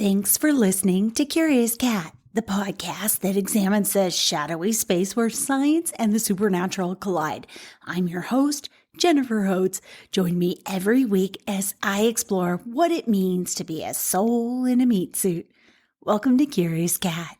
Thanks for listening to Curious Cat, the podcast that examines the shadowy space where science and the supernatural collide. I'm your host, Jennifer Hodes. Join me every week as I explore what it means to be a soul in a meat suit. Welcome to Curious Cat.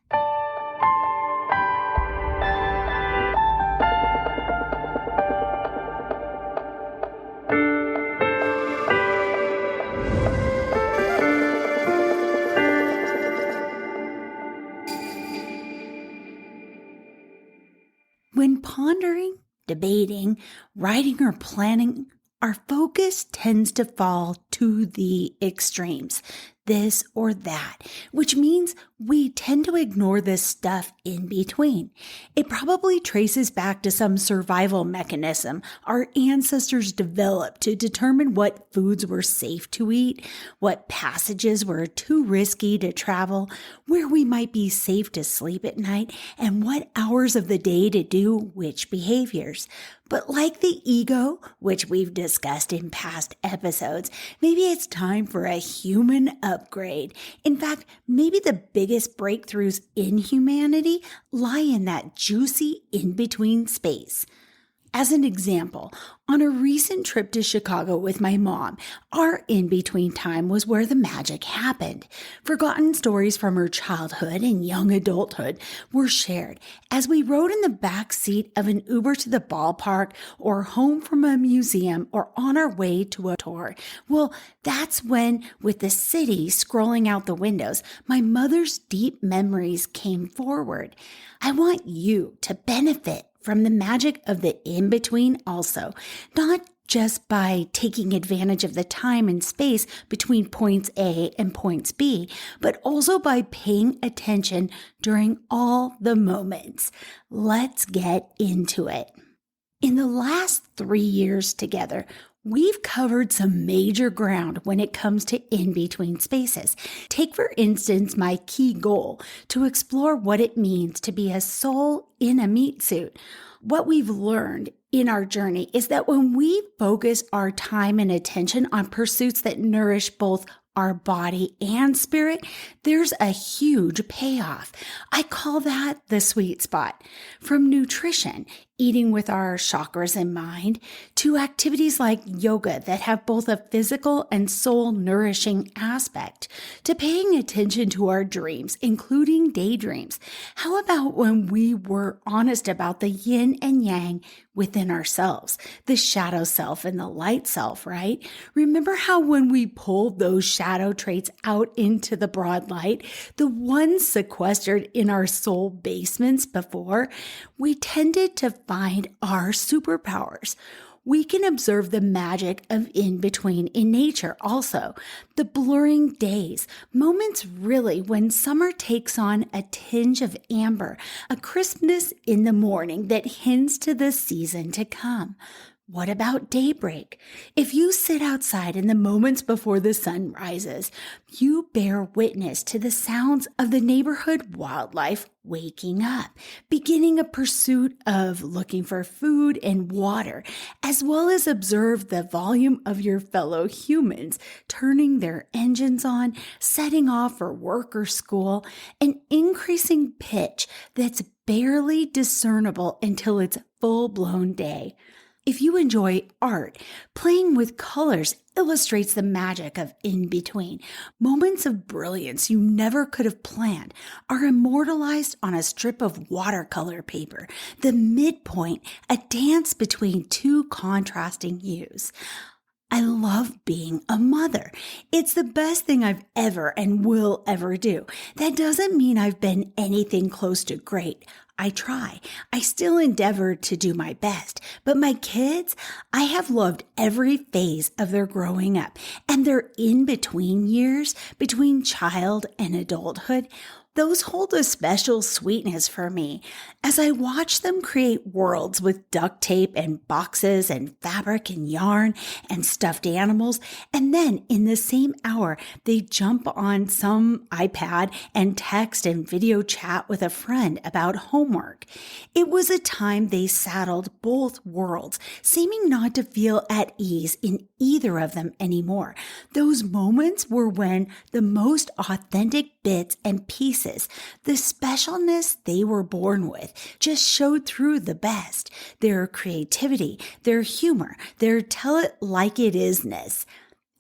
When pondering, debating, writing, or planning, our focus tends to fall to the extremes, this or that, which means we tend to ignore the stuff in between. It probably traces back to some survival mechanism our ancestors developed to determine what foods were safe to eat, what passages were too risky to travel, where we might be safe to sleep at night, and what hours of the day to do which behaviors. But like the ego, which we've discussed in past episodes, maybe it's time for a human upgrade. In fact, maybe the biggest breakthroughs in humanity lie in that juicy in-between space. As an example, on a recent trip to Chicago with my mom, our in-between time was where the magic happened. Forgotten stories from her childhood and young adulthood were shared as we rode in the back seat of an Uber to the ballpark or home from a museum or on our way to a tour. Well, that's when, with the city scrolling out the windows, my mother's deep memories came forward. I want you to benefit from the magic of the in-between also, not just by taking advantage of the time and space between points A and points B, but also by paying attention during all the moments. Let's get into it. In the last 3 years together, we've covered some major ground when it comes to in-between spaces. Take, for instance, my key goal to explore what it means to be a soul in a meat suit. What we've learned in our journey is that when we focus our time and attention on pursuits that nourish both our body and spirit, there's a huge payoff. I call that the sweet spot. From nutrition, eating with our chakras in mind, to activities like yoga that have both a physical and soul nourishing aspect, to paying attention to our dreams, including daydreams. How about when we were honest about the yin and yang within ourselves, the shadow self and the light self, right? Remember how when we pulled those shadow traits out into the broad light, the ones sequestered in our soul basements before, we tended to find our superpowers. We can observe the magic of in-between in nature also. The blurring days, moments really when summer takes on a tinge of amber, a crispness in the morning that hints to the season to come. What about daybreak? If you sit outside in the moments before the sun rises, you bear witness to the sounds of the neighborhood wildlife waking up, beginning a pursuit of looking for food and water, as well as observe the volume of your fellow humans turning their engines on, setting off for work or school, an increasing pitch that's barely discernible until it's full-blown day. If you enjoy art, playing with colors illustrates the magic of in-between. Moments of brilliance you never could have planned are immortalized on a strip of watercolor paper, the midpoint, a dance between two contrasting hues. I love being a mother. It's the best thing I've ever and will ever do. That doesn't mean I've been anything close to great. I try. I still endeavor to do my best. But my kids, I have loved every phase of their growing up and their in-between years, between child and adulthood. Those hold a special sweetness for me as I watch them create worlds with duct tape and boxes and fabric and yarn and stuffed animals. And then in the same hour, they jump on some iPad and text and video chat with a friend about homework. It was a time they saddled both worlds, seeming not to feel at ease in either of them anymore. Those moments were when the most authentic bits and pieces, the specialness they were born with, just showed through the best. Their creativity, their humor, their tell it like it isness.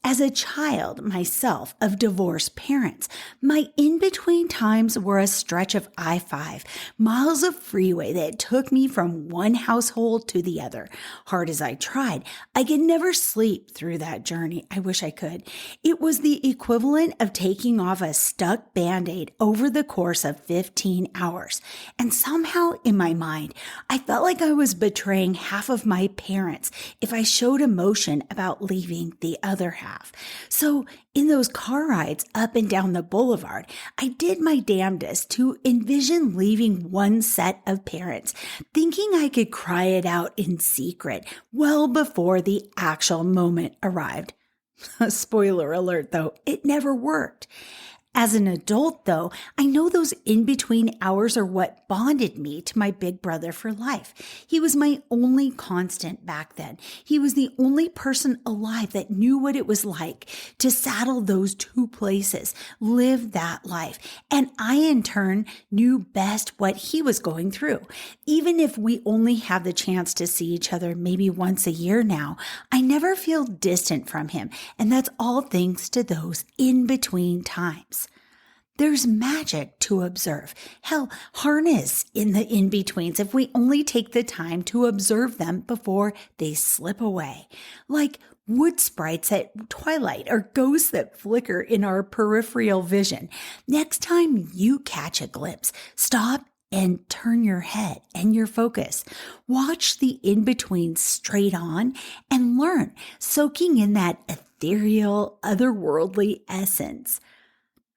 As a child myself of divorced parents, my in-between times were a stretch of I-5, miles of freeway that took me from one household to the other. Hard as I tried, I could never sleep through that journey. I wish I could. It was the equivalent of taking off a stuck Band-Aid over the course of 15 hours. And somehow in my mind, I felt like I was betraying half of my parents if I showed emotion about leaving the other half. So in those car rides up and down the boulevard, I did my damnedest to envision leaving one set of parents, thinking I could cry it out in secret well before the actual moment arrived. Spoiler alert, though, it never worked. As an adult, though, I know those in-between hours are what bonded me to my big brother for life. He was my only constant back then. He was the only person alive that knew what it was like to saddle those two places, live that life. And I, in turn, knew best what he was going through. Even if we only have the chance to see each other maybe once a year now, I never feel distant from him. And that's all thanks to those in-between times. There's magic to observe. Hell, harness in the in-betweens if we only take the time to observe them before they slip away. Like wood sprites at twilight or ghosts that flicker in our peripheral vision. Next time you catch a glimpse, stop and turn your head and your focus. Watch the in-between straight on and learn, soaking in that ethereal, otherworldly essence.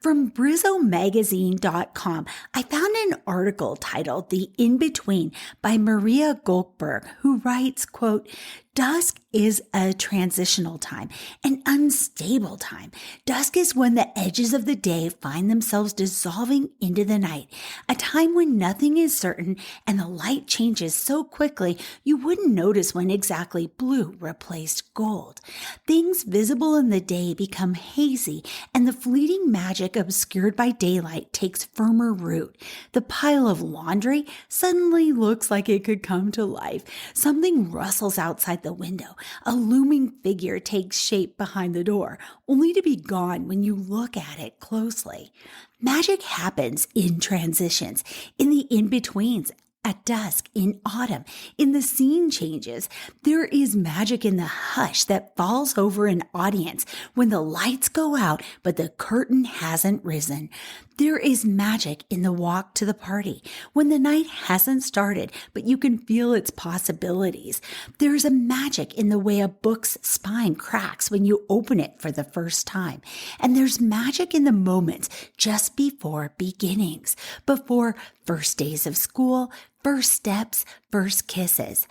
From BrizzoMagazine.com, I found an article titled The In-Between by Maria Goldberg, who writes, quote, "Dusk is a transitional time, an unstable time. Dusk is when the edges of the day find themselves dissolving into the night, a time when nothing is certain and the light changes so quickly you wouldn't notice when exactly blue replaced gold. Things visible in the day become hazy and the fleeting magic obscured by daylight takes firmer root. The pile of laundry suddenly looks like it could come to life. Something rustles outside the window. A looming figure takes shape behind the door, only to be gone when you look at it closely. Magic happens in transitions, in the in-betweens, at dusk, in autumn, in the scene changes. There is magic in the hush that falls over an audience when the lights go out but the curtain hasn't risen. There is magic in the walk to the party when the night hasn't started but you can feel its possibilities. There's a magic in the way a book's spine cracks when you open it for the first time. And there's magic in the moments just before beginnings, before first days of school, first steps, first kisses.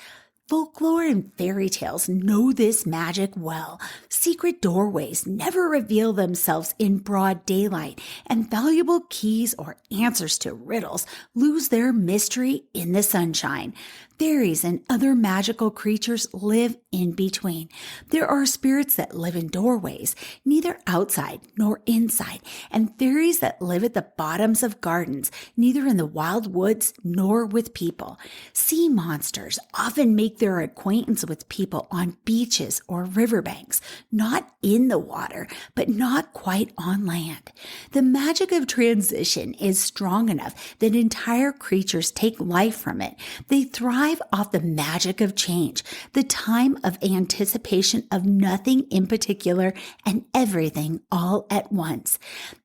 Folklore and fairy tales know this magic well. Secret doorways never reveal themselves in broad daylight, and valuable keys or answers to riddles lose their mystery in the sunshine. Fairies and other magical creatures live in between. There are spirits that live in doorways, neither outside nor inside, and fairies that live at the bottoms of gardens, neither in the wild woods nor with people. Sea monsters often make their acquaintance with people on beaches or riverbanks, not in the water, but not quite on land. The magic of transition is strong enough that entire creatures take life from it. They thrive off the magic of change, the time of anticipation of nothing in particular and everything all at once.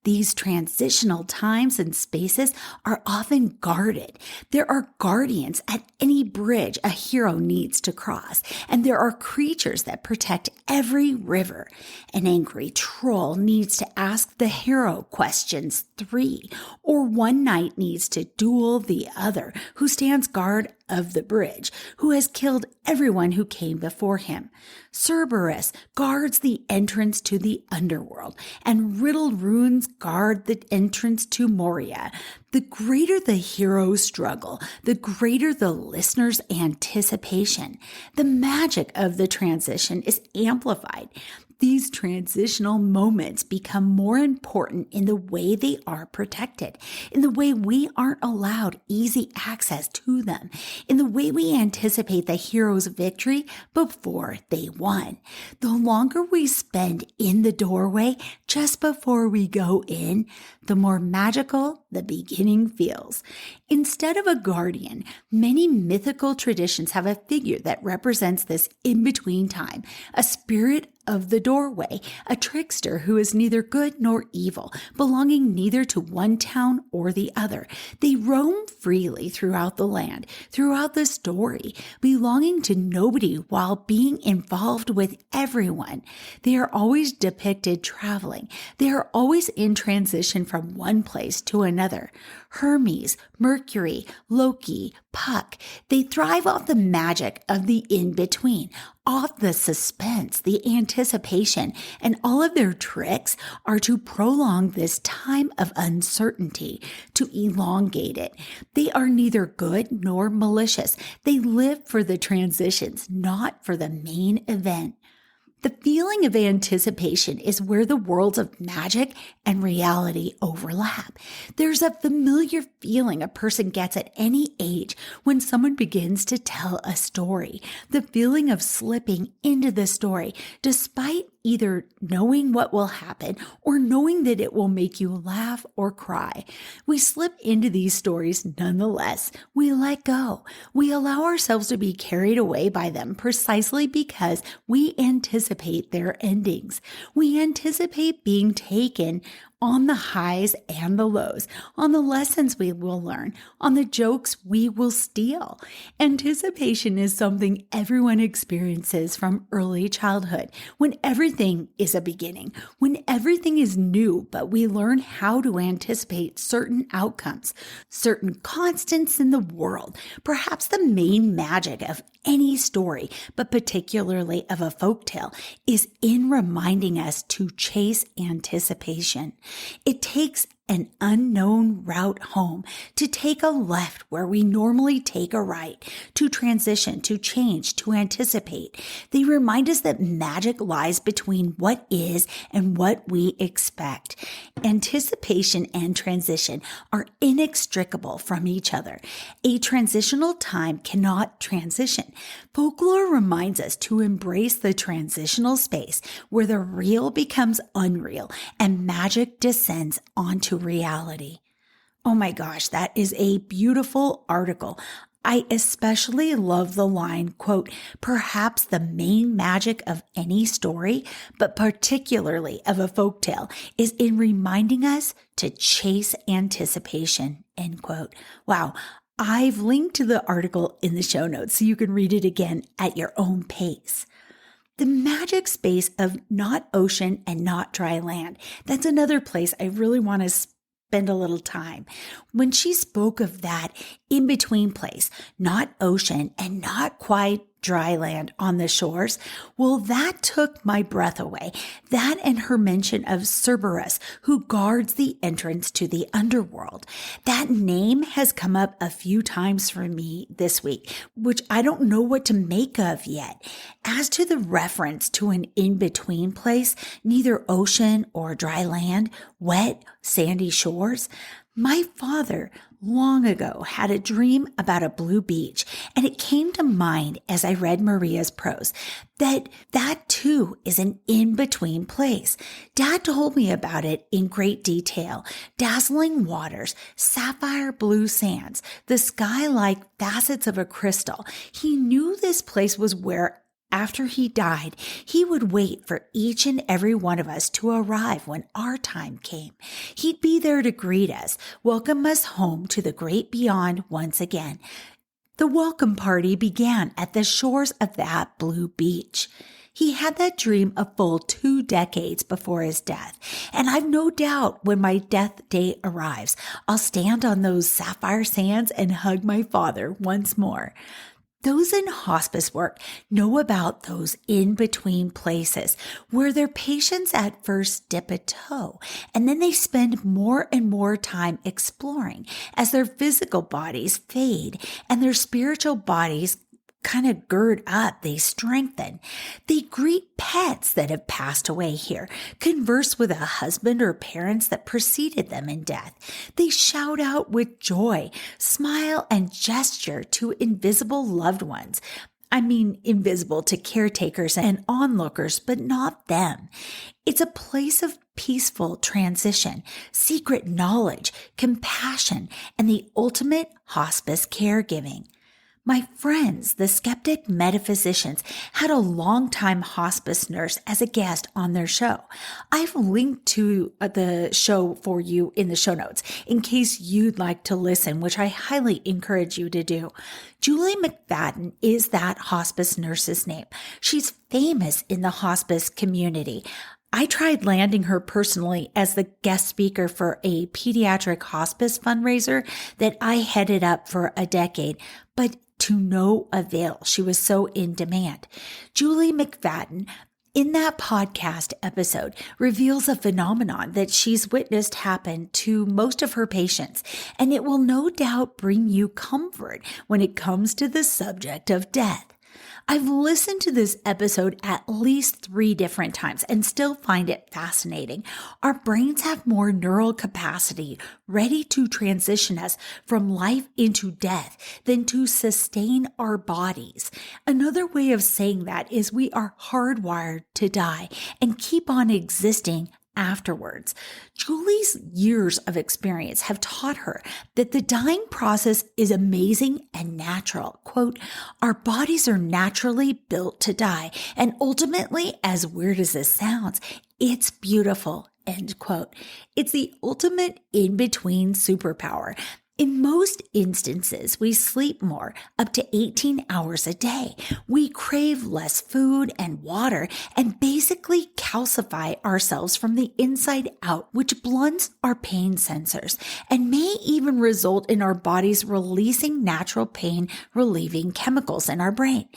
These transitional times and spaces are often guarded. There are guardians at any bridge a hero needs needs to cross, and there are creatures that protect every river. An angry troll needs to ask the hero questions 3, or one knight needs to duel the other who stands guard of the bridge, who has killed everyone who came before him. Cerberus guards the entrance to the underworld, and riddled runes guard the entrance to Moria. The greater the hero's struggle, the greater the listener's anticipation. The magic of the transition is amplified. These transitional moments become more important in the way they are protected, in the way we aren't allowed easy access to them, in the way we anticipate the hero's victory before they won. The longer we spend in the doorway just before we go in, the more magical the beginning feels. Instead of a guardian, many mythical traditions have a figure that represents this in-between time, a spirit of the doorway, a trickster who is neither good nor evil, belonging neither to one town or the other. They roam freely throughout the land, throughout the story, belonging to nobody while being involved with everyone. They are always depicted traveling. They are always in transition from one place to another. Hermes, Mercury, Loki, Puck, they thrive off the magic of the in-between, off the suspense, the anticipation, and all of their tricks are to prolong this time of uncertainty, to elongate it. They are neither good nor malicious. They live for the transitions, not for the main event. The feeling of anticipation is where the worlds of magic and reality overlap. There's a familiar feeling a person gets at any age when someone begins to tell a story. The feeling of slipping into the story, despite either knowing what will happen or knowing that it will make you laugh or cry. We slip into these stories nonetheless. We let go. We allow ourselves to be carried away by them precisely because we anticipate their endings. We anticipate being taken on the highs and the lows, on the lessons we will learn, on the jokes we will steal. Anticipation is something everyone experiences from early childhood, when everything is a beginning, when everything is new, but we learn how to anticipate certain outcomes, certain constants in the world. Perhaps the main magic of any story, but particularly of a folktale, is in reminding us to chase anticipation. It takes an unknown route home, to take a left where we normally take a right, to transition, to change, to anticipate. They remind us that magic lies between what is and what we expect. Anticipation and transition are inextricable from each other. A transitional time cannot transition. Folklore reminds us to embrace the transitional space where the real becomes unreal and magic descends onto reality. Oh my gosh, that is a beautiful article. I especially love the line, quote, "Perhaps the main magic of any story, but particularly of a folktale, is in reminding us to chase anticipation," end quote. Wow. I've linked to the article in the show notes so you can read it again at your own pace. The magic space of not ocean and not dry land. That's another place I really want to spend a little time. When she spoke of that in-between place, not ocean and not quite dry land on the shores, well, that took my breath away. That and her mention of Cerberus, who guards the entrance to the underworld. That name has come up a few times for me this week, which I don't know what to make of yet. As to the reference to an in-between place, neither ocean or dry land, wet, sandy shores, my father long ago had a dream about a blue beach, and it came to mind as I read Maria's prose that too is an in-between place. Dad told me about it in great detail. Dazzling waters, sapphire blue sands, the sky like facets of a crystal. He knew this place was where, after he died, he would wait for each and every one of us to arrive when our time came. He'd be there to greet us, welcome us home to the great beyond once again. The welcome party began at the shores of that blue beach. He had that dream a full 2 decades before his death, and I've no doubt when my death day arrives, I'll stand on those sapphire sands and hug my father once more. Those in hospice work know about those in-between places where their patients at first dip a toe, and then they spend more and more time exploring as their physical bodies fade and their spiritual bodies kind of gird up, they strengthen. They greet pets that have passed away here, converse with a husband or parents that preceded them in death. They shout out with joy, smile, and gesture to invisible loved ones. I mean, invisible to caretakers and onlookers, but not them. It's a place of peaceful transition, secret knowledge, compassion, and the ultimate hospice caregiving. My friends, the skeptic metaphysicians, had a longtime hospice nurse as a guest on their show. I've linked to the show for you in the show notes in case you'd like to listen, which I highly encourage you to do. Julie McFadden is that hospice nurse's name. She's famous in the hospice community. I tried landing her personally as the guest speaker for a pediatric hospice fundraiser that I headed up for a decade, but to no avail. She was so in demand. Julie McFadden, in that podcast episode, reveals a phenomenon that she's witnessed happen to most of her patients, and it will no doubt bring you comfort when it comes to the subject of death. I've listened to this episode at least 3 different times and still find it fascinating. Our brains have more neural capacity ready to transition us from life into death than to sustain our bodies. Another way of saying that is we are hardwired to die and keep on existing afterwards. Julie's years of experience have taught her that the dying process is amazing and natural. Quote, our bodies are naturally built to die, and ultimately, as weird as this sounds, it's beautiful. End quote. It's the ultimate in-between superpower. In most instances, we sleep more, up to 18 hours a day. We crave less food and water and basically calcify ourselves from the inside out, which blunts our pain sensors and may even result in our bodies releasing natural pain relieving chemicals in our brain.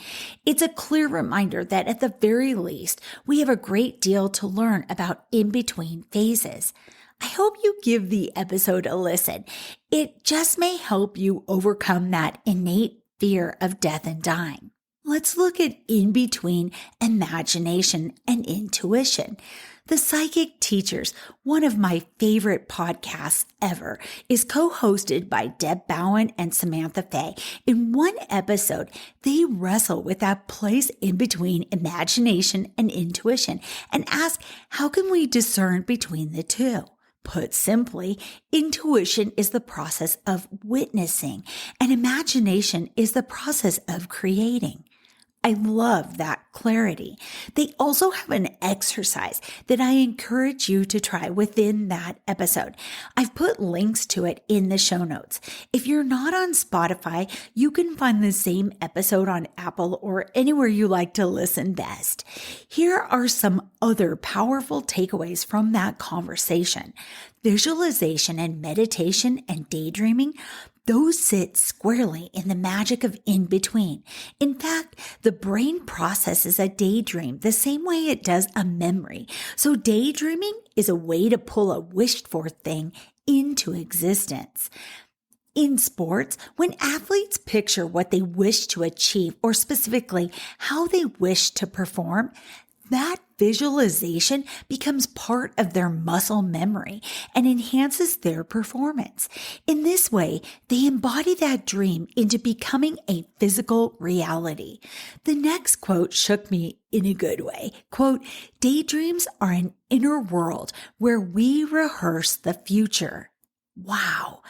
It's a clear reminder that at the very least, we have a great deal to learn about in-between phases. I hope you give the episode a listen. It just may help you overcome that innate fear of death and dying. Let's look at in-between imagination and intuition. The Psychic Teachers, one of my favorite podcasts ever, is co-hosted by Deb Bowen and Samantha Fay. In one episode, they wrestle with that place in between imagination and intuition and ask, how can we discern between the two? Put simply, intuition is the process of witnessing, and imagination is the process of creating. I love that clarity. They also have an exercise that I encourage you to try within that episode. I've put links to it in the show notes. If you're not on Spotify, you can find the same episode on Apple or anywhere you like to listen best. Here are some other powerful takeaways from that conversation. Visualization and meditation and daydreaming, those sit squarely in the magic of in-between. In fact, the brain processes a daydream the same way it does a memory. So daydreaming is a way to pull a wished-for thing into existence. In sports, when athletes picture what they wish to achieve, or specifically how they wish to perform, that visualization becomes part of their muscle memory and enhances their performance. In this way, they embody that dream into becoming a physical reality. The next quote shook me in a good way. Quote, daydreams are an inner world where we rehearse the future. Wow.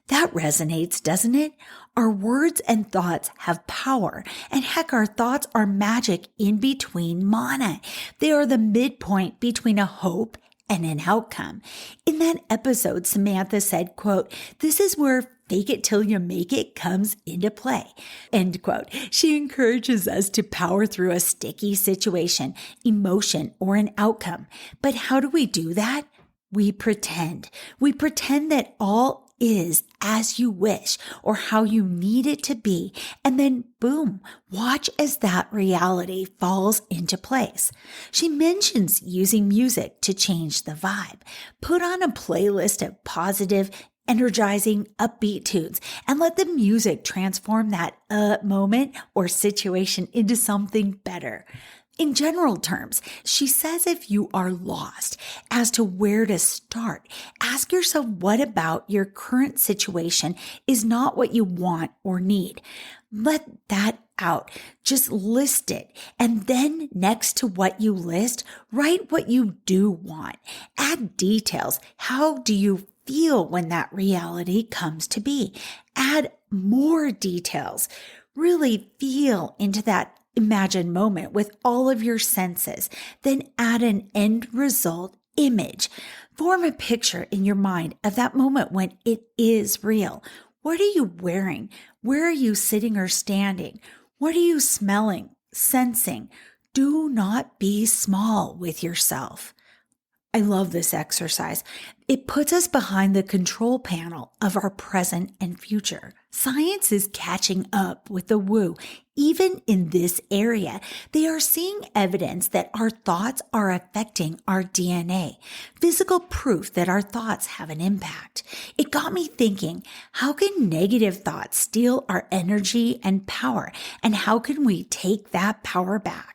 That resonates, doesn't it? Our words and thoughts have power, and heck, our thoughts are magic in between mana. They are the midpoint between a hope and an outcome. In that episode, Samantha said, quote, this is where fake it till you make it comes into play. End quote. She encourages us to power through a sticky situation, emotion, or an outcome. But how do we do that? We pretend. We pretend that all is as you wish or how you need it to be. And then boom, watch as that reality falls into place. She mentions using music to change the vibe. Put on a playlist of positive, energizing, upbeat tunes and let the music transform that moment or situation into something better. In general terms, she says if you are lost as to where to start, ask yourself what about your current situation is not what you want or need. Let that out. Just list it. And then next to what you list, write what you do want. Add details. How do you feel when that reality comes to be? Add more details. Really feel into that imagined moment with all of your senses. Then add an end result image. Form a picture in your mind of that moment when it is real. What are you wearing? Where are you sitting or standing? What are you smelling, sensing? Do not be small with yourself. I love this exercise. It puts us behind the control panel of our present and future. Science is catching up with the woo. Even in this area, they are seeing evidence that our thoughts are affecting our DNA, physical proof that our thoughts have an impact. It got me thinking, how can negative thoughts steal our energy and power? And how can we take that power back?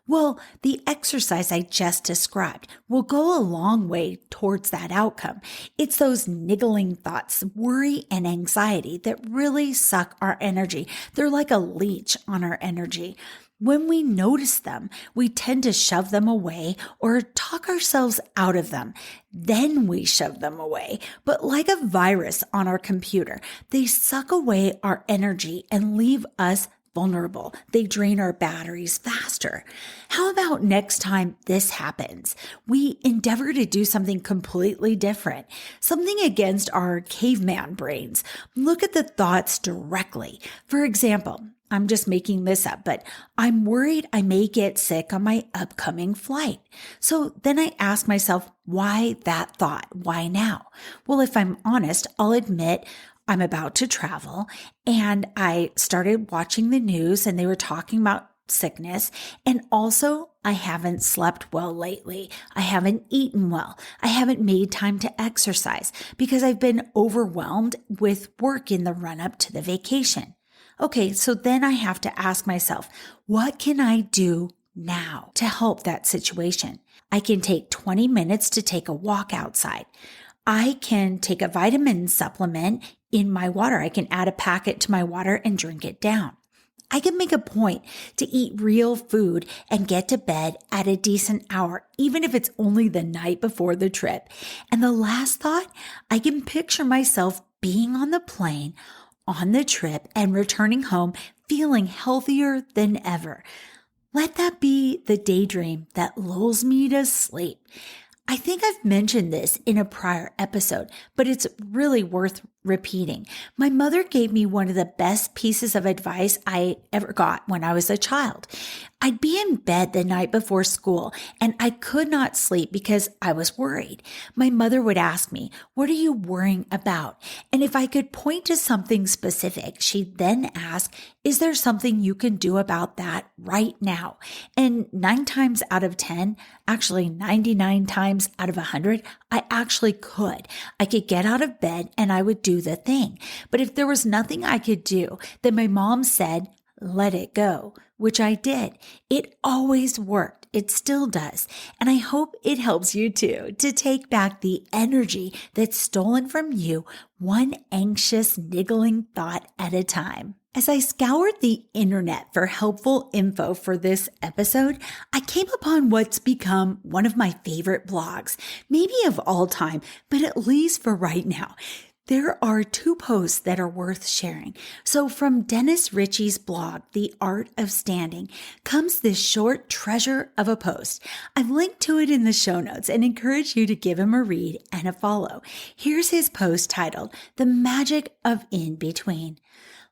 Well, the exercise I just described will go a long way towards that outcome. It's those niggling thoughts, worry and anxiety that really suck our energy. They're like a leech on our energy. When we notice them, we tend to shove them away or talk ourselves out of them. Then we shove them away. But like a virus on our computer, they suck away our energy and leave us vulnerable. They drain our batteries faster. How about next time this happens? We endeavor to do something completely different, something against our caveman brains. Look at the thoughts directly. For example, I'm just making this up, but I'm worried I may get sick on my upcoming flight. So then I ask myself, why that thought? Why now? Well, if I'm honest, I'll admit I'm about to travel and I started watching the news and they were talking about sickness. And also I haven't slept well lately. I haven't eaten well. I haven't made time to exercise because I've been overwhelmed with work in the run up to the vacation. Okay, so then I have to ask myself, what can I do now to help that situation? I can take 20 minutes to take a walk outside. I can take a vitamin supplement in my water. I can add a packet to my water and drink it down. I can make a point to eat real food and get to bed at a decent hour, even if it's only the night before the trip. And the last thought, I can picture myself being on the plane, on the trip, and returning home feeling healthier than ever. Let that be the daydream that lulls me to sleep. I think I've mentioned this in a prior episode, but it's really worth repeating. My mother gave me one of the best pieces of advice I ever got when I was a child. I'd be in bed the night before school and I could not sleep because I was worried. My mother would ask me, "What are you worrying about?" And if I could point to something specific, she'd then ask, "Is there something you can do about that right now?" And 9 times out of 10, actually 99 times out of 100, I actually could. I could get out of bed and I would do the thing. But if there was nothing I could do, then my mom said, "Let it go," which I did. It always worked. It still does. And I hope it helps you too to take back the energy that's stolen from you, one anxious, niggling thought at a time. As I scoured the internet for helpful info for this episode, I came upon what's become one of my favorite blogs, maybe of all time, but at least for right now. There are two posts that are worth sharing. So from Dennis Ritchie's blog, The Art of Standing, comes this short treasure of a post. I've linked to it in the show notes and encourage you to give him a read and a follow. Here's his post titled, The Magic of In Between.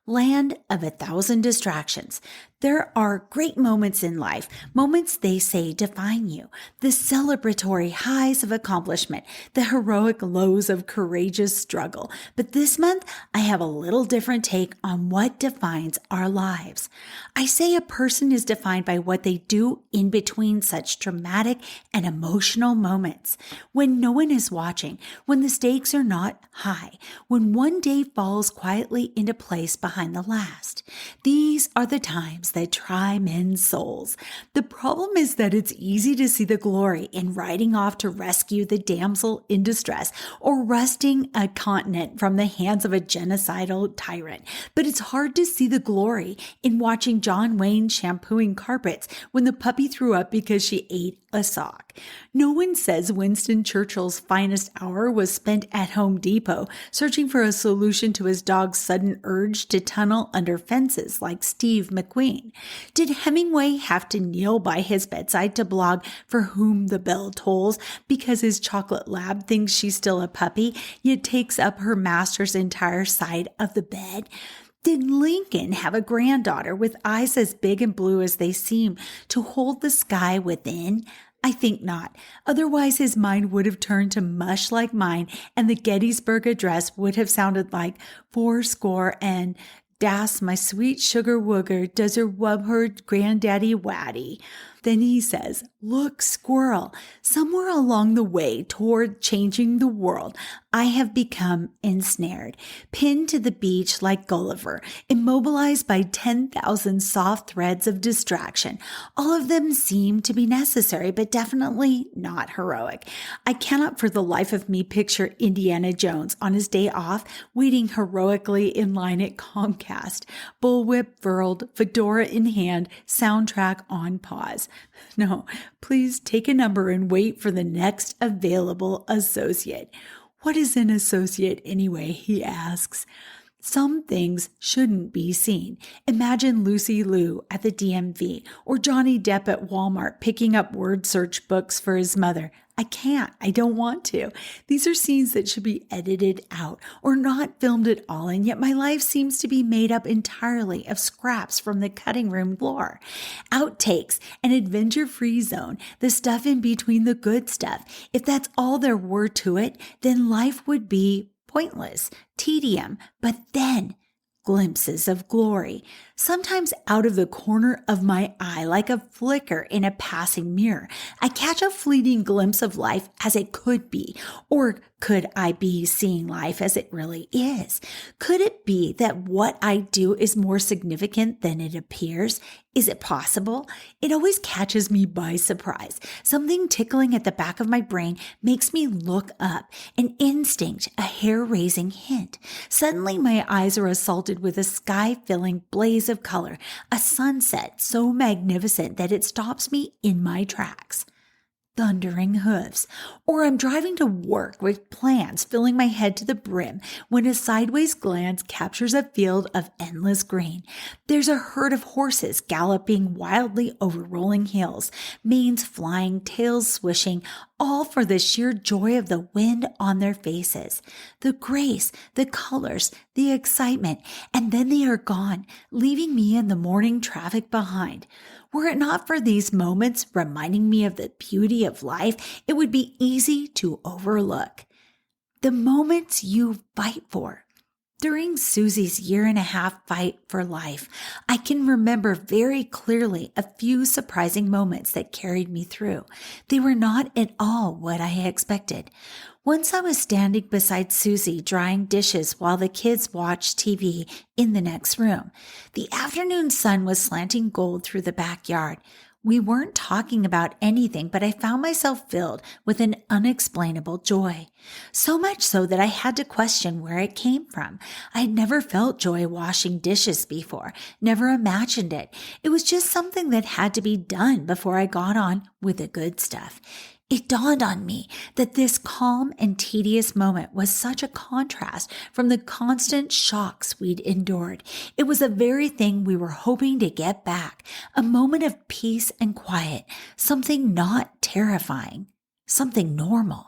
Land of 1,000 distractions. There are great moments in life, moments they say define you, the celebratory highs of accomplishment, the heroic lows of courageous struggle. But this month, I have a little different take on what defines our lives. I say a person is defined by what they do in between such dramatic and emotional moments. When no one is watching, when the stakes are not high, when one day falls quietly into place behind the last. These are the times that try men's souls. The problem is that it's easy to see the glory in riding off to rescue the damsel in distress or wresting a continent from the hands of a genocidal tyrant. But it's hard to see the glory in watching John Wayne shampooing carpets when the puppy threw up because she ate a sock. No one says Winston Churchill's finest hour was spent at Home Depot searching for a solution to his dog's sudden urge to tunnel under fences like Steve McQueen. Did Hemingway have to kneel by his bedside to blog For Whom the Bell Tolls because his chocolate lab thinks she's still a puppy, yet takes up her master's entire side of the bed? Did Lincoln have a granddaughter with eyes as big and blue as they seem to hold the sky within? I think not. Otherwise, his mind would have turned to mush like mine, and the Gettysburg Address would have sounded like 80 and Das my sweet sugar wooger does her wub her granddaddy waddy. Then he says, look, squirrel, somewhere along the way toward changing the world, I have become ensnared, pinned to the beach like Gulliver, immobilized by 10,000 soft threads of distraction. All of them seem to be necessary, but definitely not heroic. I cannot for the life of me picture Indiana Jones on his day off, waiting heroically in line at Comcast, bullwhip furled, fedora in hand, soundtrack on pause. No, please take a number and wait for the next available associate. What is an associate anyway, he asks. Some things shouldn't be seen. Imagine Lucy Liu at the DMV or Johnny Depp at Walmart picking up word search books for his mother. I can't. I don't want to. These are scenes that should be edited out or not filmed at all, and yet my life seems to be made up entirely of scraps from the cutting room floor. Outtakes, an adventure-free zone, the stuff in between the good stuff. If that's all there were to it, then life would be pointless, tedium, but then glimpses of glory, sometimes out of the corner of my eye like a flicker in a passing mirror. I catch a fleeting glimpse of life as it could be, or could I be seeing life as it really is? Could it be that what I do is more significant than it appears? Is it possible? It always catches me by surprise. Something tickling at the back of my brain makes me look up, an instinct, a hair-raising hint. Suddenly my eyes are assaulted with a sky-filling blaze of color, a sunset so magnificent that it stops me in my tracks. Thundering hooves, or I'm driving to work with plans filling my head to the brim when a sideways glance captures a field of endless green. There's a herd of horses galloping wildly over rolling hills, manes flying, tails swishing, all for the sheer joy of the wind on their faces. The grace, the colors, the excitement, and then they are gone, leaving me in the morning traffic behind. Were it not for these moments reminding me of the beauty of life, it would be easy to overlook. The moments you fight for. During Susie's 1.5-year fight for life, I can remember very clearly a few surprising moments that carried me through. They were not at all what I had expected. Once I was standing beside Susie drying dishes while the kids watched TV in the next room. The afternoon sun was slanting gold through the backyard. We weren't talking about anything, but I found myself filled with an unexplainable joy. So much so that I had to question where it came from. I had never felt joy washing dishes before, never imagined it. It was just something that had to be done before I got on with the good stuff. It dawned on me that this calm and tedious moment was such a contrast from the constant shocks we'd endured. It was the very thing we were hoping to get back, a moment of peace and quiet, something not terrifying, something normal.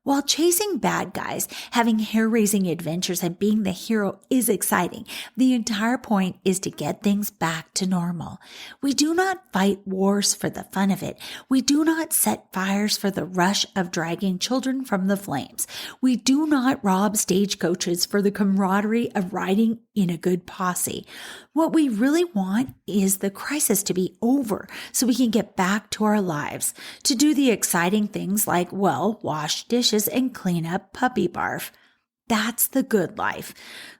While chasing bad guys, having hair-raising adventures, and being the hero is exciting, the entire point is to get things back to normal. We do not fight wars for the fun of it. We do not set fires for the rush of dragging children from the flames. We do not rob stagecoaches for the camaraderie of riding in a good posse. What we really want is the crisis to be over so we can get back to our lives, to do the exciting things like, well, wash dishes and clean up puppy barf. That's the good life.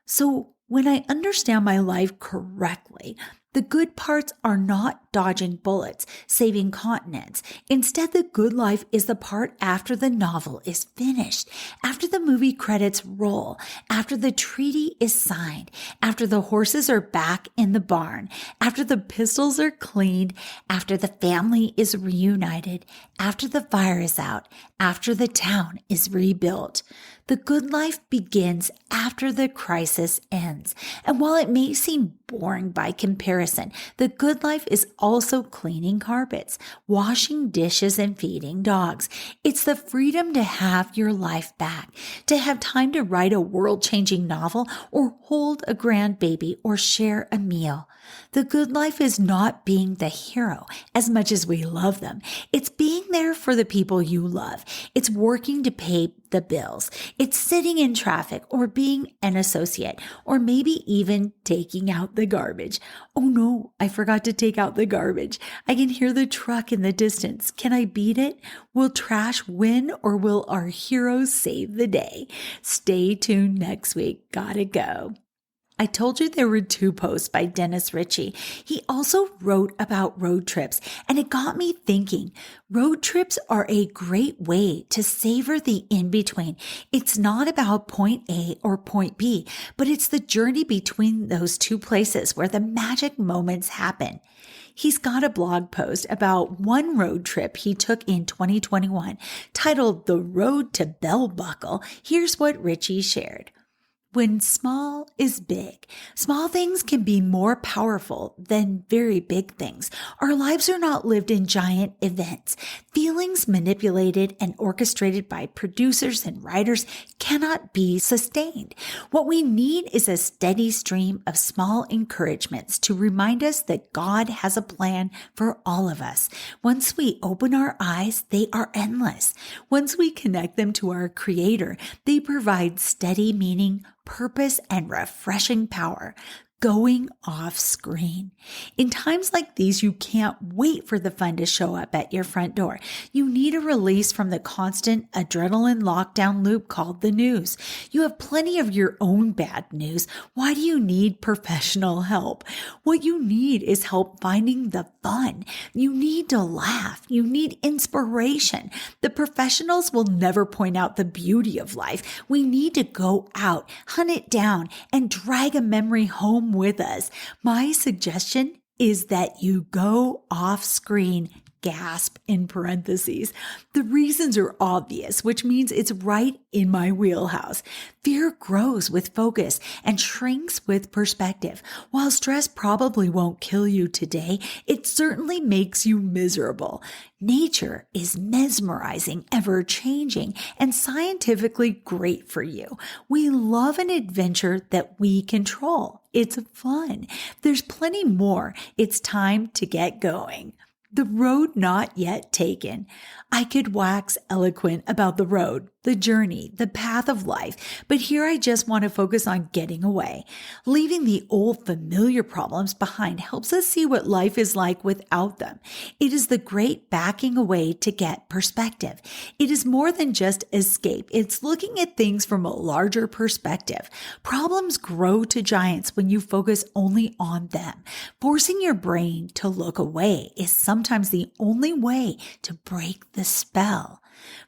So when I understand my life correctly, the good parts are not dodging bullets, saving continents. Instead, the good life is the part after the novel is finished, after the movie credits roll, after the treaty is signed, after the horses are back in the barn, after the pistols are cleaned, after the family is reunited, after the fire is out, after the town is rebuilt. The good life begins after the crisis ends. And while it may seem boring by comparison, the good life is also cleaning carpets, washing dishes, and feeding dogs. It's the freedom to have your life back, to have time to write a world-changing novel or hold a grandbaby or share a meal. The good life is not being the hero as much as we love them. It's being there for the people you love. It's working to pay the bills. It's sitting in traffic or being an associate or maybe even taking out the garbage. Oh no, I forgot to take out the garbage. I can hear the truck in the distance. Can I beat it? Will trash win or will our heroes save the day? Stay tuned next week. Gotta go. I told you there were 2 posts by Dennis Ritchie. He also wrote about road trips, and it got me thinking. Road trips are a great way to savor the in-between. It's not about point A or point B, but it's the journey between those 2 places where the magic moments happen. He's got a blog post about one road trip he took in 2021 titled The Road to Bell Buckle. Here's what Ritchie shared. When small is big, small things can be more powerful than very big things. Our lives are not lived in giant events. Feelings manipulated and orchestrated by producers and writers cannot be sustained. What we need is a steady stream of small encouragements to remind us that God has a plan for all of us. Once we open our eyes, they are endless. Once we connect them to our Creator, they provide steady meaning, purpose, and refreshing power. Going off screen. In times like these, you can't wait for the fun to show up at your front door. You need a release from the constant adrenaline lockdown loop called the news. You have plenty of your own bad news. Why do you need professional help? What you need is help finding the fun. You need to laugh. You need inspiration. The professionals will never point out the beauty of life. We need to go out, hunt it down, and drag a memory home with us. My suggestion is that you go off screen, gasp in parentheses. The reasons are obvious, which means it's right in my wheelhouse. Fear grows with focus and shrinks with perspective. While stress probably won't kill you today, it certainly makes you miserable. Nature is mesmerizing, ever-changing, and scientifically great for you. We love an adventure that we control. It's fun. There's plenty more. It's time to get going. The road not yet taken. I could wax eloquent about the road, the journey, the path of life, but here I just want to focus on getting away. Leaving the old familiar problems behind helps us see what life is like without them. It is the great backing away to get perspective. It is more than just escape. It's looking at things from a larger perspective. Problems grow to giants when you focus only on them. Forcing your brain to look away is sometimes the only way to break the spell.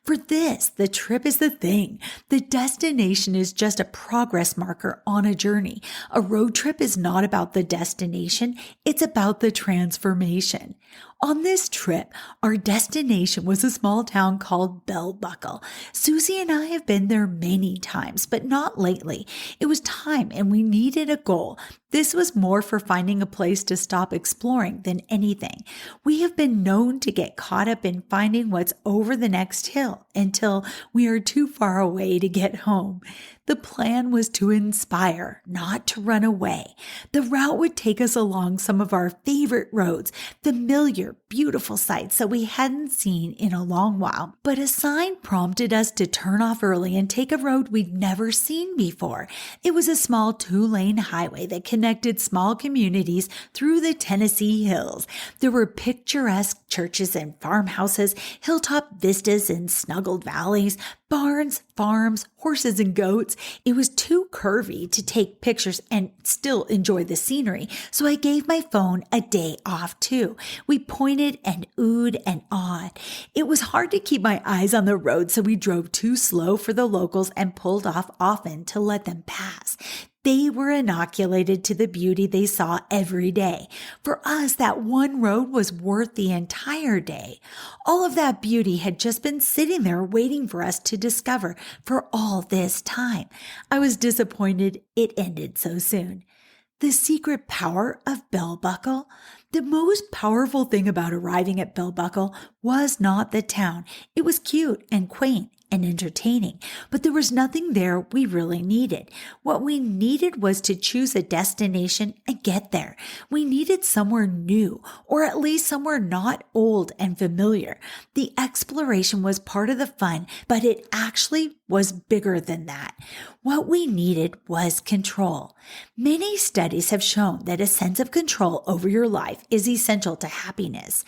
For this, the trip is the thing. The destination is just a progress marker on a journey. A road trip is not about the destination, it's about the transformation. On this trip, our destination was a small town called Bell Buckle. Susie and I have been there many times, but not lately. It was time and we needed a goal. This was more for finding a place to stop exploring than anything. We have been known to get caught up in finding what's over the next hill until we are too far away to get home. The plan was to inspire, not to run away. The route would take us along some of our favorite roads, familiar, beautiful sights that we hadn't seen in a long while. But a sign prompted us to turn off early and take a road we'd never seen before. It was a small 2-lane highway that connected small communities through the Tennessee hills. There were picturesque churches and farmhouses, hilltop vistas and snuggled valleys, barns, farms, horses, and goats. It was too curvy to take pictures and still enjoy the scenery, so I gave my phone a day off too. We pointed and oohed and awed. It was hard to keep my eyes on the road, so we drove too slow for the locals and pulled off often to let them pass. They were inoculated to the beauty they saw every day. For us, that one road was worth the entire day. All of that beauty had just been sitting there waiting for us to discover for all this time. I was disappointed it ended so soon. The secret power of Bell Buckle? The most powerful thing about arriving at Bell Buckle was not the town. It was cute and quaint and entertaining, but there was nothing there we really needed. What we needed was to choose a destination and get there. We needed somewhere new, or at least somewhere not old and familiar. The exploration was part of the fun, but it actually was bigger than that. What we needed was control. Many studies have shown that a sense of control over your life is essential to happiness.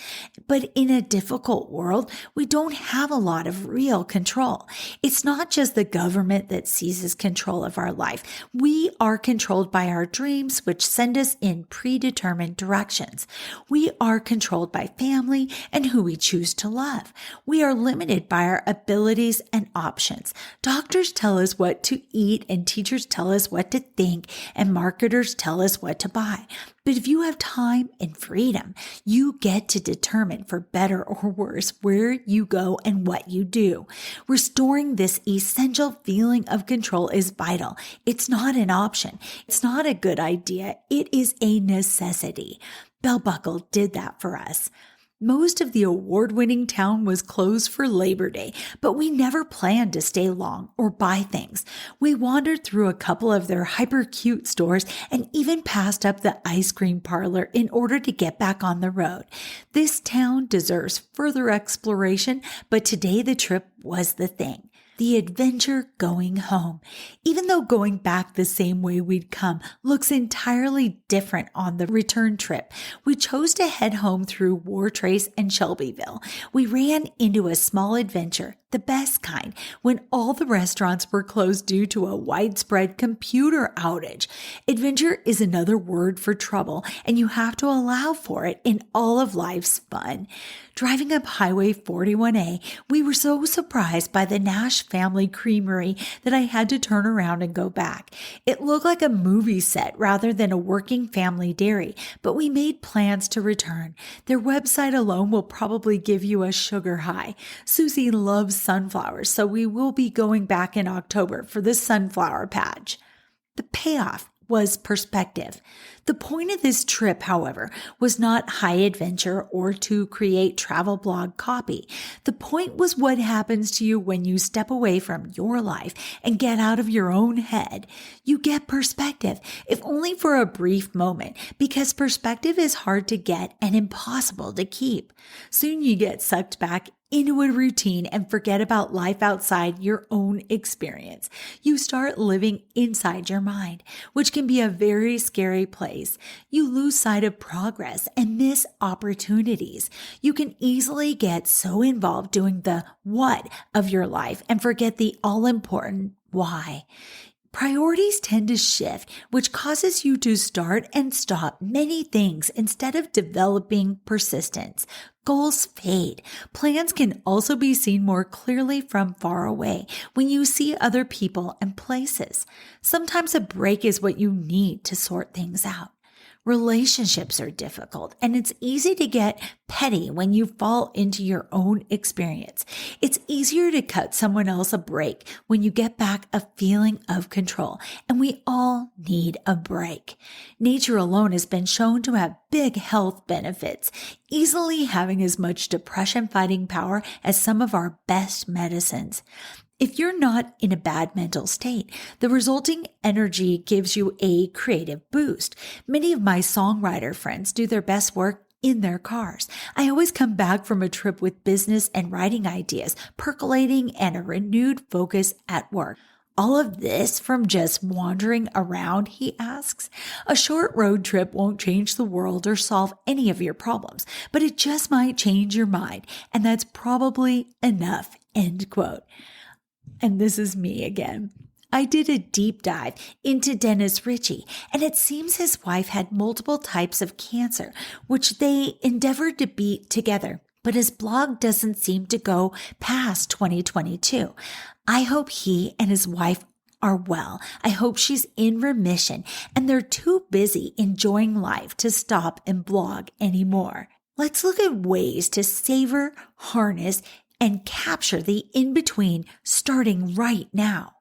But in a difficult world, we don't have a lot of real control. It's not just the government that seizes control of our life. We are controlled by our dreams, which send us in predetermined directions. We are controlled by family and who we choose to love. We are limited by our abilities and options. Doctors tell us what to eat and teachers tell us what to think and marketers tell us what to buy. But if you have time and freedom, you get to determine for better or worse where you go and what you do. Restoring this essential feeling of control is vital. It's not an option. It's not a good idea. It is a necessity. Bell Buckle did that for us. Most of the award-winning town was closed for Labor Day, but we never planned to stay long or buy things. We wandered through a couple of their hyper-cute stores and even passed up the ice cream parlor in order to get back on the road. This town deserves further exploration, but today the trip was the thing. The adventure going home. Even though going back the same way we'd come looks entirely different on the return trip, we chose to head home through Wartrace and Shelbyville. We ran into a small adventure, the best kind, when all the restaurants were closed due to a widespread computer outage. Adventure is another word for trouble, and you have to allow for it in all of life's fun. Driving up Highway 41A, we were so surprised by the Nash family creamery that I had to turn around and go back. It looked like a movie set rather than a working family dairy, but we made plans to return. Their website alone will probably give you a sugar high. Susie loves sunflowers, so we will be going back in October for the sunflower patch. The payoff was perspective. The point of this trip, however, was not high adventure or to create travel blog copy. The point was what happens to you when you step away from your life and get out of your own head. You get perspective, if only for a brief moment, because perspective is hard to get and impossible to keep. Soon you get sucked back into a routine and forget about life outside your own experience. You start living inside your mind, which can be a very scary place. You lose sight of progress and miss opportunities. You can easily get so involved doing the what of your life and forget the all-important why. Priorities tend to shift, which causes you to start and stop many things instead of developing persistence. Goals fade. Plans can also be seen more clearly from far away when you see other people and places. Sometimes a break is what you need to sort things out. Relationships are difficult, and it's easy to get petty when you fall into your own experience. It's easier to cut someone else a break when you get back a feeling of control, and we all need a break. Nature alone has been shown to have big health benefits, easily having as much depression-fighting power as some of our best medicines. If you're not in a bad mental state, the resulting energy gives you a creative boost. Many of my songwriter friends do their best work in their cars. I always come back from a trip with business and writing ideas percolating and a renewed focus at work. All of this from just wandering around, he asks. A short road trip won't change the world or solve any of your problems, but it just might change your mind, and that's probably enough, end quote. And this is me again. I did a deep dive into Dennis Ritchie, and it seems his wife had multiple types of cancer, which they endeavored to beat together. But his blog doesn't seem to go past 2022. I hope he and his wife are well. I hope she's in remission, and they're too busy enjoying life to stop and blog anymore. Let's look at ways to savor, harness, and capture the in-between starting right now.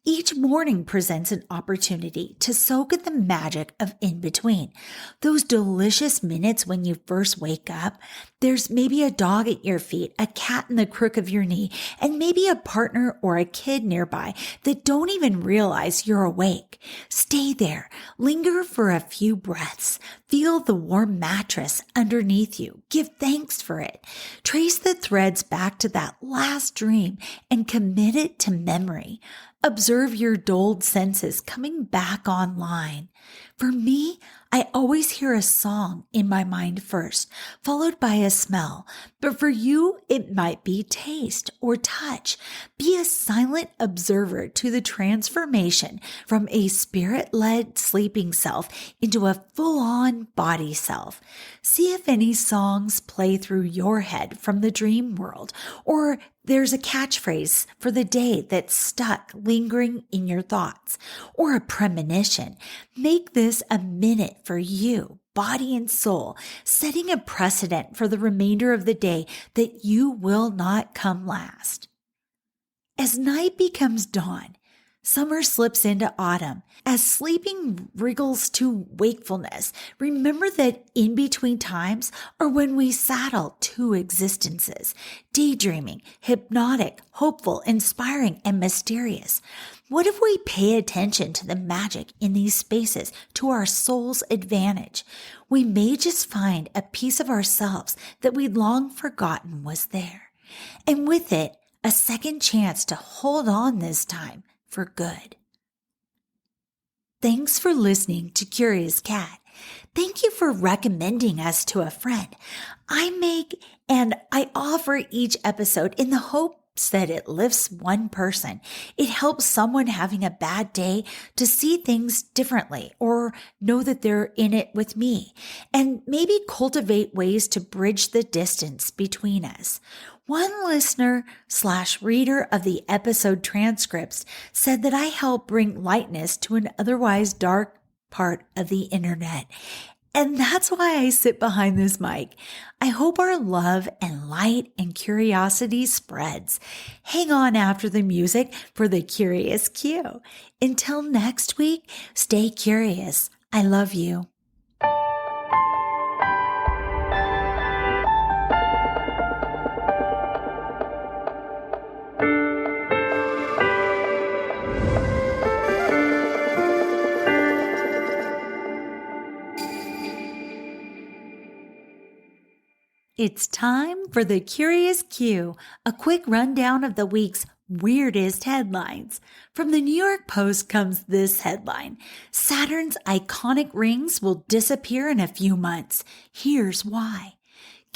Each morning presents an opportunity to soak in the magic of in-between. Those delicious minutes when you first wake up, there's maybe a dog at your feet, a cat in the crook of your knee, and maybe a partner or a kid nearby that don't even realize you're awake. Stay there. Linger for a few breaths. Feel the warm mattress underneath you. Give thanks for it. Trace the threads back to that last dream and commit it to memory. Observe your dulled senses coming back online. For me, I always hear a song in my mind first, followed by a smell. But for you, it might be taste or touch. Be a silent observer to the transformation from a spirit-led sleeping self into a full-on body self. See if any songs play through your head from the dream world, or there's a catchphrase for the day that's stuck lingering in your thoughts, or a premonition. Make this a minute for you, body and soul, setting a precedent for the remainder of the day that you will not come last. As night becomes dawn, summer slips into autumn. As sleeping wriggles to wakefulness, remember that in between times are when we saddle two existences, daydreaming, hypnotic, hopeful, inspiring, and mysterious. What if we pay attention to the magic in these spaces to our soul's advantage? We may just find a piece of ourselves that we'd long forgotten was there. And with it, a second chance to hold on this time for good. Thanks for listening to Curious Cat. Thank you for recommending us to a friend. I make and I offer each episode in the hopes that it lifts one person. It helps someone having a bad day to see things differently or know that they're in it with me, and maybe cultivate ways to bridge the distance between us. One listener/reader of the episode transcripts said that I help bring lightness to an otherwise dark part of the internet. And that's why I sit behind this mic. I hope our love and light and curiosity spreads. Hang on after the music for the Curious Q. Until next week, stay curious. I love you. It's time for the Curious Q, a quick rundown of the week's weirdest headlines. From the New York Post comes this headline: Saturn's iconic rings will disappear in a few months. Here's why.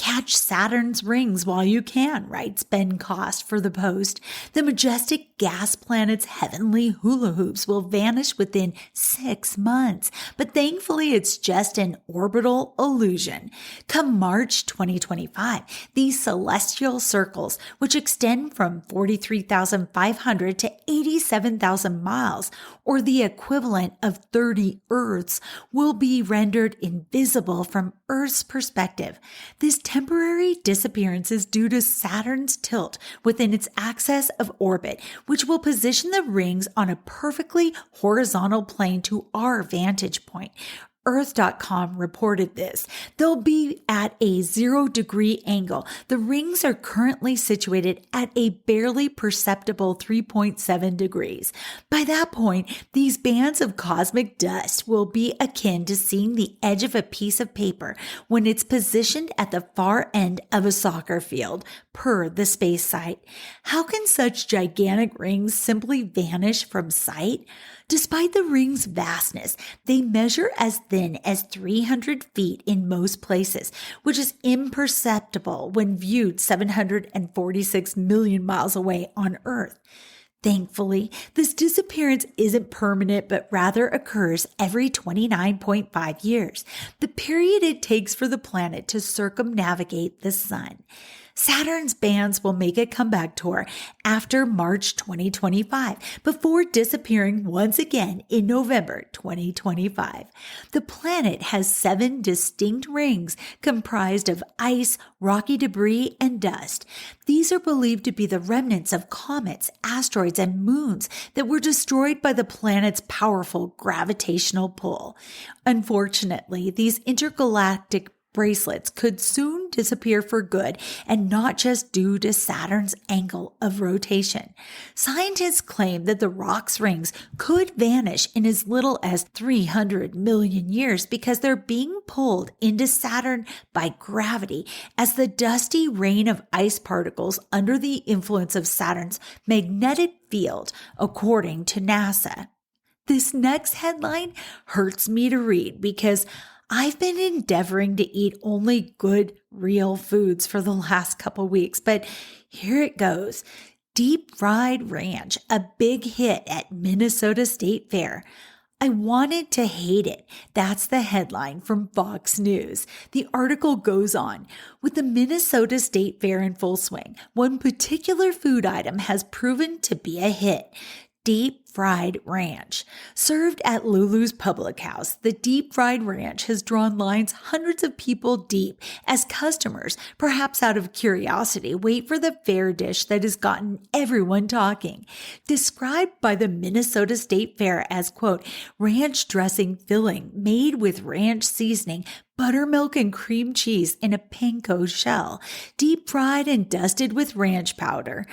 Catch Saturn's rings while you can, writes Ben Cost for the Post. The majestic gas planet's heavenly hula hoops will vanish within 6 months, but thankfully it's just an orbital illusion. Come March 2025, these celestial circles, which extend from 43,500 to 87,000 miles, or the equivalent of 30 Earths, will be rendered invisible from Earth's perspective. This temporary disappearance is due to Saturn's tilt within its axis of orbit, which will position the rings on a perfectly horizontal plane to our vantage point. Earth.com reported this. They'll be at a 0-degree angle. The rings are currently situated at a barely perceptible 3.7 degrees. By that point, these bands of cosmic dust will be akin to seeing the edge of a piece of paper when it's positioned at the far end of a soccer field, per the space site. How can such gigantic rings simply vanish from sight? Despite the ring's vastness, they measure as thin as 300 feet in most places, which is imperceptible when viewed 746 million miles away on Earth. Thankfully, this disappearance isn't permanent, but rather occurs every 29.5 years, the period it takes for the planet to circumnavigate the sun. Saturn's bands will make a comeback tour after March 2025 before disappearing once again in November 2025. The planet has 7 distinct rings comprised of ice, rocky debris, and dust. These are believed to be the remnants of comets, asteroids, and moons that were destroyed by the planet's powerful gravitational pull. Unfortunately, these intergalactic bracelets could soon disappear for good, and not just due to Saturn's angle of rotation. Scientists claim that the rock's rings could vanish in as little as 300 million years because they're being pulled into Saturn by gravity as the dusty rain of ice particles under the influence of Saturn's magnetic field, according to NASA. This next headline hurts me to read because I've been endeavoring to eat only good, real foods for the last couple weeks, but here it goes. Deep fried ranch, a big hit at Minnesota State Fair. I wanted to hate it. That's the headline from Fox News. The article goes on. With the Minnesota State Fair in full swing, one particular food item has proven to be a hit. Deep fried ranch. Served at Lulu's Public House, the deep fried ranch has drawn lines hundreds of people deep as customers, perhaps out of curiosity, wait for the fair dish that has gotten everyone talking. Described by the Minnesota State Fair as, quote, ranch dressing filling made with ranch seasoning, buttermilk and cream cheese in a panko shell, deep fried and dusted with ranch powder.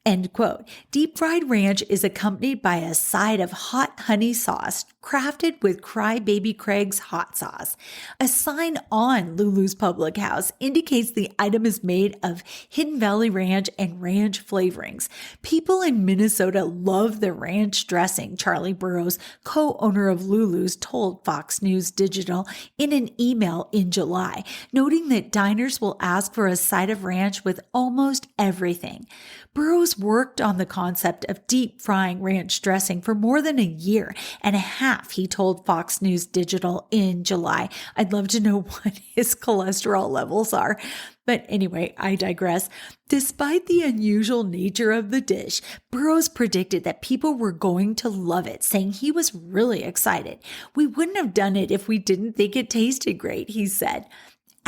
End quote. Deep fried ranch is accompanied by a side of hot honey sauce crafted with Crybaby Craig's hot sauce. A sign on Lulu's Public House indicates the item is made of Hidden Valley Ranch and ranch flavorings. People in Minnesota love the ranch dressing, Charlie Burrows, co-owner of Lulu's, told Fox News Digital in an email in July, noting that diners will ask for a side of ranch with almost everything. Burrows worked on the concept of deep frying ranch dressing for more than a year and a half, he told Fox News Digital in July. I'd love to know what his cholesterol levels are. But anyway, I digress. Despite the unusual nature of the dish, Burrows predicted that people were going to love it, saying he was really excited. We wouldn't have done it if we didn't think it tasted great, he said.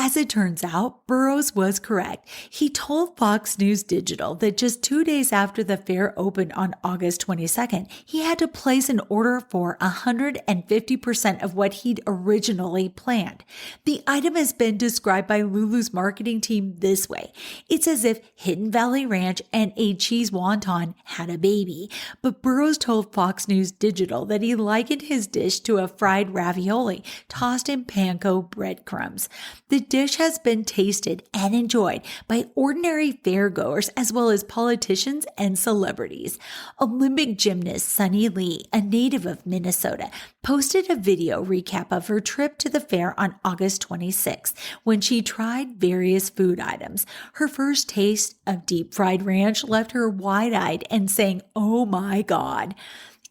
As it turns out, Burrows was correct. He told Fox News Digital that just 2 days after the fair opened on August 22nd, he had to place an order for 150% of what he'd originally planned. The item has been described by Lulu's marketing team this way. It's as if Hidden Valley Ranch and a cheese wonton had a baby. But Burrows told Fox News Digital that he likened his dish to a fried ravioli tossed in panko breadcrumbs. The dish has been tasted and enjoyed by ordinary fairgoers as well as politicians and celebrities. Olympic gymnast Sunny Lee, a native of Minnesota, posted a video recap of her trip to the fair on August 26th when she tried various food items. Her first taste of deep fried ranch left her wide-eyed and saying, "Oh my God."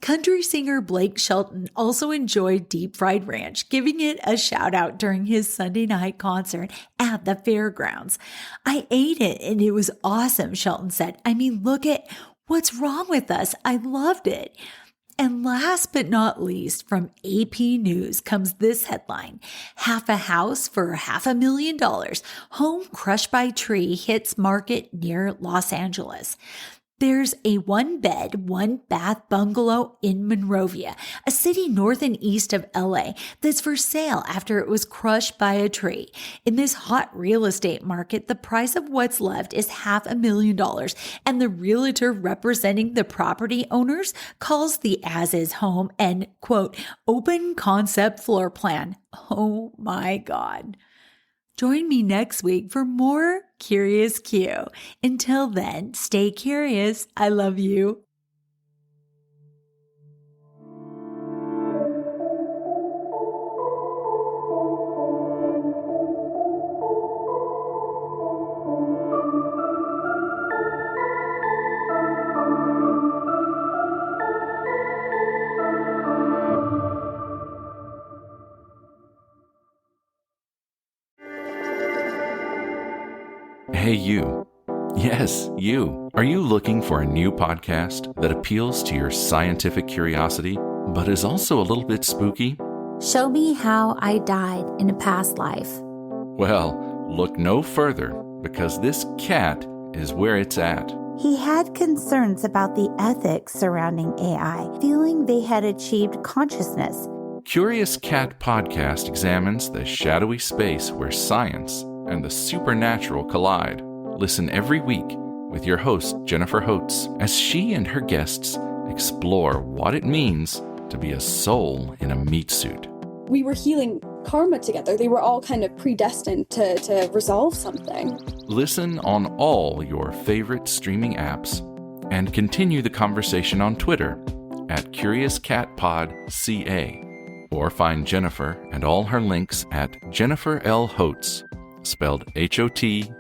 Country singer Blake Shelton also enjoyed deep fried ranch, giving it a shout out during his Sunday night concert at the fairgrounds. "I ate it and it was awesome," Shelton said. "I mean, look at what's wrong with us. I loved it." And last but not least, from AP News comes this headline: "Half a house for $500,000. Home crushed by tree hits market near Los Angeles." There's a 1-bed, 1-bath bungalow in Monrovia, a city north and east of LA, that's for sale after it was crushed by a tree. In this hot real estate market, the price of what's left is $500,000, and the realtor representing the property owners calls the as-is home an, quote, "open concept floor plan." Oh my God. Join me next week for more Curious Q. Until then, stay curious. I love you. Hey, you. Yes, you. Are you looking for a new podcast that appeals to your scientific curiosity, but is also a little bit spooky? Show me how I died in a past life. Well, look no further, because this cat is where it's at. He had concerns about the ethics surrounding AI, feeling they had achieved consciousness. Curious Cat Podcast examines the shadowy space where science and the supernatural collide. Listen every week with your host, Jennifer Holtz, as she and her guests explore what it means to be a soul in a meat suit. We were healing karma together. They were all kind of predestined to resolve something. Listen on all your favorite streaming apps and continue the conversation on Twitter at CuriousCatPodCA, or find Jennifer and all her links at Jennifer L. Holtz, spelled HOTES.com.